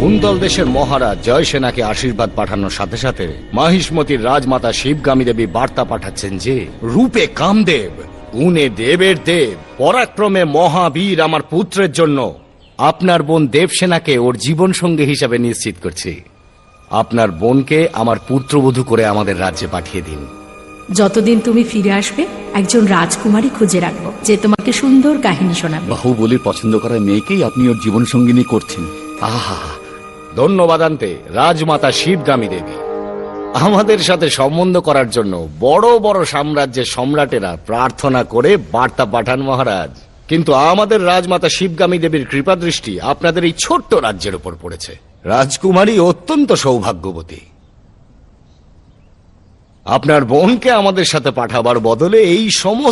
কুন্তল দেশের মহারাজ জয়সেনাকে আশীর্বাদ পাঠানোর সাথে সাথে মাহিষ্মতির রাজমাতা শিবগামী দেবী বার্তা পাঠাচ্ছেন যে রূপে কামদেব, গুণে দেবের দেব, পরাক্রমে মহাবীর আমার পুত্রের জন্য আপনার বোন দেবসেনাকে ওর জীবন সঙ্গী হিসাবে নিশ্চিত করছি। আপনার বোনকে আমার পুত্রবধূ করে আমাদের রাজ্যে পাঠিয়ে দিন। যতদিন তুমি ফিরে আসবে একজন রাজকুমারী খুঁজে রাখবো যে তোমাকে সুন্দর কাহিনী শোনাবে। বাহুবলীর পছন্দ করা মেয়েকেই আপনি ওর জীবন সঙ্গিনী করছেন। আহা, ধন্যবাদ আনতে রাজমাতা শিবগামী দেবী। আমাদের সাথে সম্বন্ধ করার জন্য বড় বড় সাম্রাজ্যের সম্রাটেরা প্রার্থনা করে বার্তা পাঠান মহারাজ, কিন্তু আমাদের রাজমাতা শিবগামী দেবীর কৃপা দৃষ্টি আপনাদের এই ছোট্ট রাজ্যের উপর পড়েছে। রাজকুমারী অত্যন্ত সৌভাগ্যবতী। আপনার বোনকে আমাদের সাথে পাঠাবার বদলে এই সমস্ত